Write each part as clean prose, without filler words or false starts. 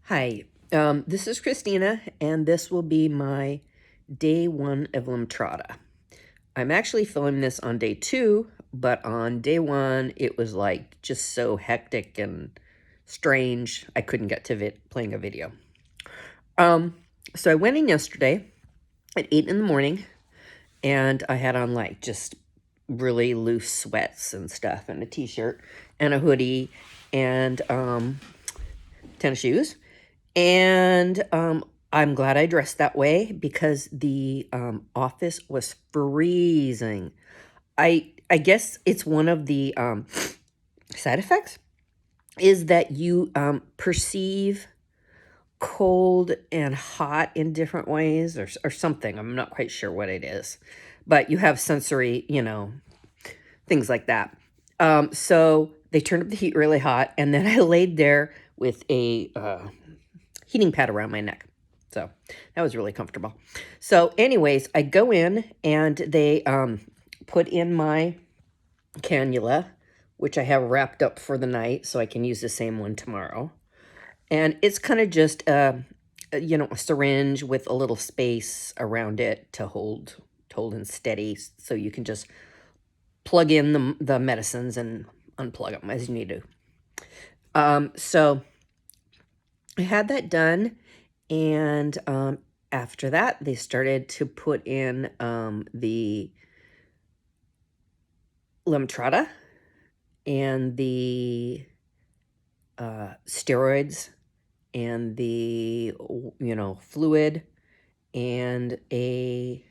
Hi, this is Christina, and this will be my day one of Lemtrada. I'm actually filming this on day two, but on day one, it was like just so hectic and strange, I couldn't get to playing a video. So I went in yesterday at 8 in the morning, and I had on like just really loose sweats and stuff, and a t-shirt, and a hoodie, and tennis shoes. And I'm glad I dressed that way because the office was freezing. I guess it's one of the side effects is that you perceive cold and hot in different ways or something. I'm not quite sure what it is, but you have sensory, things like that. So they turned up the heat really hot, and then I laid there with a heating pad around my neck. So that was really comfortable. So anyways, I go in and they put in my cannula, which I have wrapped up for the night so I can use the same one tomorrow. And it's kind of just a syringe with a little space around it to hold and steady, so you can just plug in the medicines and unplug them as you need to. So I had that done, and after that, they started to put in the Lemtrada and the steroids and the fluid and a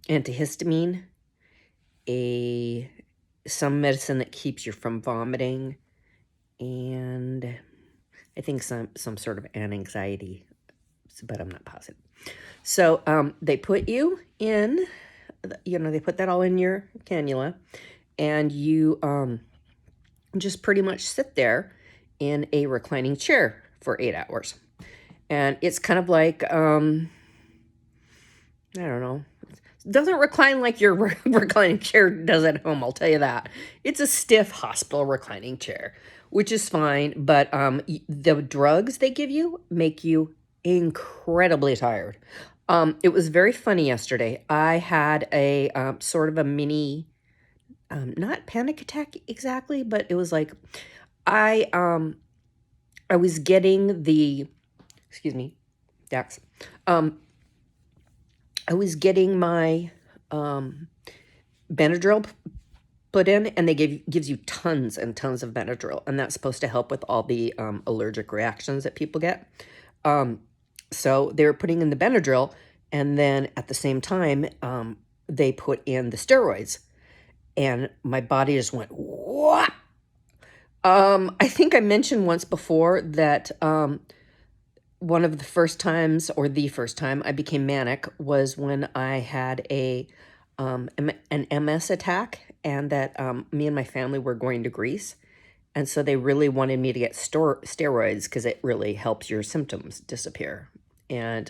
antihistamine, some medicine that keeps you from vomiting, and I think some sort of anxiety, but I'm not positive. So they put you in, they put that all in your cannula, and you just pretty much sit there in a reclining chair for 8 hours. And it's kind of like, I don't know, it doesn't recline like your reclining chair does at home, I'll tell you that. It's a stiff hospital reclining chair, which is fine, but the drugs they give you make you incredibly tired. It was very funny yesterday. I had a sort of a mini, not panic attack exactly, but it was like I was getting the, excuse me, Dax. I was getting my Benadryl put in, and they gives you tons and tons of Benadryl, and that's supposed to help with all the allergic reactions that people get. So they were putting in the Benadryl, and then at the same time, they put in the steroids, and my body just went, what? I think I mentioned once before that one of the first times, or the first time I became manic, was when I had an MS attack, and that me and my family were going to Greece. And so they really wanted me to get steroids because it really helps your symptoms disappear. And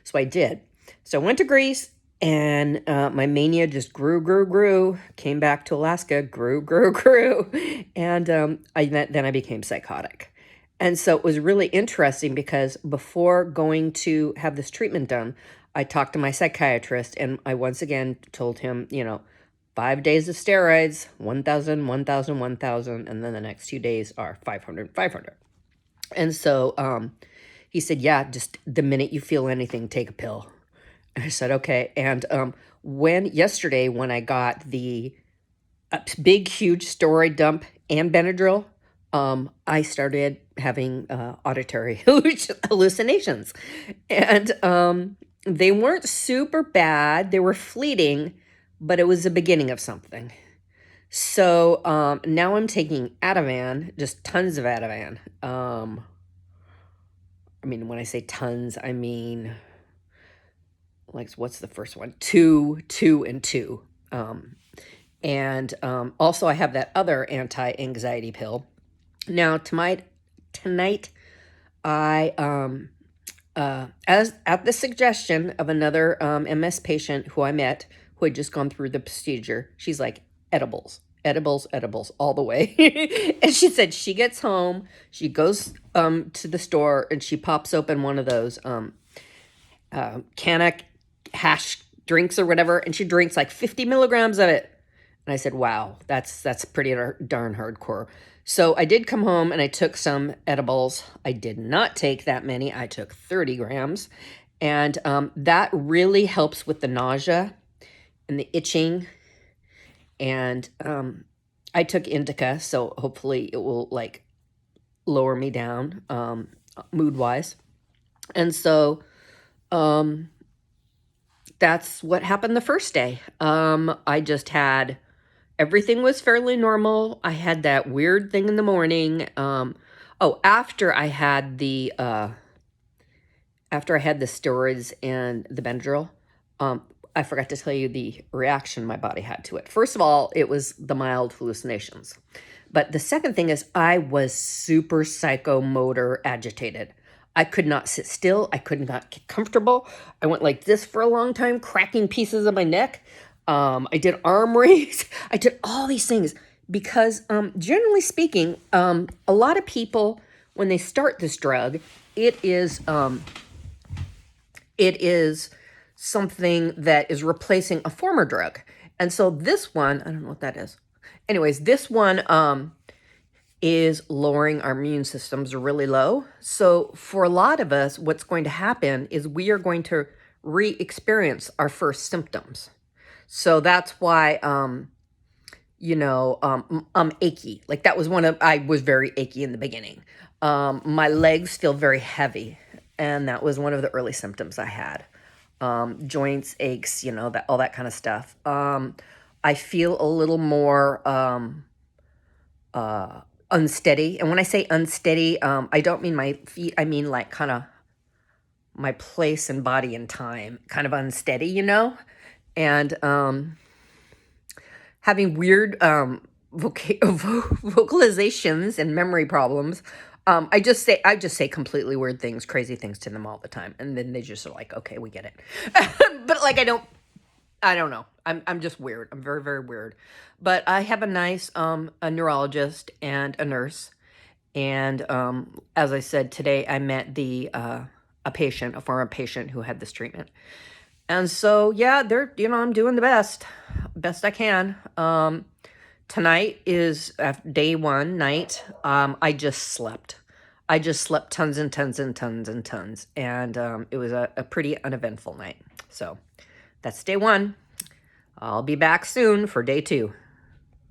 so I did. So I went to Greece, and my mania just grew, came back to Alaska, grew. And then I became psychotic. And so it was really interesting because before going to have this treatment done, I talked to my psychiatrist, and I once again told him, 5 days of steroids, 1,000, 1,000, 1,000, and then the next 2 days are 500, 500. And so he said, yeah, just the minute you feel anything, take a pill. And I said, okay. And yesterday, when I got the big, huge steroid dump and Benadryl, I started having auditory hallucinations. And they weren't super bad. They were fleeting, but it was the beginning of something. So now I'm taking Ativan, just tons of Ativan. I mean, when I say tons, I mean, like, what's the first one? Two, and two. And also I have that other anti-anxiety pill. Now, tonight, I, as at the suggestion of another MS patient who I met, who had just gone through the procedure, she's like, edibles. edibles, edibles all the way. And she said she gets home, she goes to the store, and she pops open one of those Canic hash drinks or whatever, and she drinks like 50 milligrams of it. And I said, wow, that's pretty darn hardcore. So I did come home and I took some edibles. I did not take that many. I took 30 grams. And that really helps with the nausea and the itching. And I took indica, so hopefully it will like lower me down mood-wise. And so that's what happened the first day. I just had, everything was fairly normal. I had that weird thing in the morning. After I had the steroids and the Benadryl, I forgot to tell you the reaction my body had to it. First of all, it was the mild hallucinations. But the second thing is I was super psychomotor agitated. I could not sit still. I could not get comfortable. I went like this for a long time, cracking pieces of my neck. I did arm raise. I did all these things because generally speaking, a lot of people, when they start this drug, it is something that is replacing a former drug. And so this one, I don't know what that is. Anyways, this one is lowering our immune systems really low. So for a lot of us, what's going to happen is we are going to re-experience our first symptoms. So that's why, I'm achy. Like that was I was very achy in the beginning. My legs feel very heavy. And that was one of the early symptoms I had. Joints, aches, all that kind of stuff. I feel a little more unsteady. And when I say unsteady, I don't mean my feet. I mean like kind of my place and body and time, kind of unsteady, and having weird vocalizations and memory problems. I just say completely weird things, crazy things to them all the time. And then they just are like, okay, we get it. But like, I don't know. I'm just weird. I'm very, very weird. But I have a nice, a neurologist and a nurse. And, as I said today, I met a former patient who had this treatment. And so, yeah, I'm doing the best I can. Tonight is day one night. I just slept tons and tons and tons and tons. And it was a pretty uneventful night. So that's day one. I'll be back soon for day two.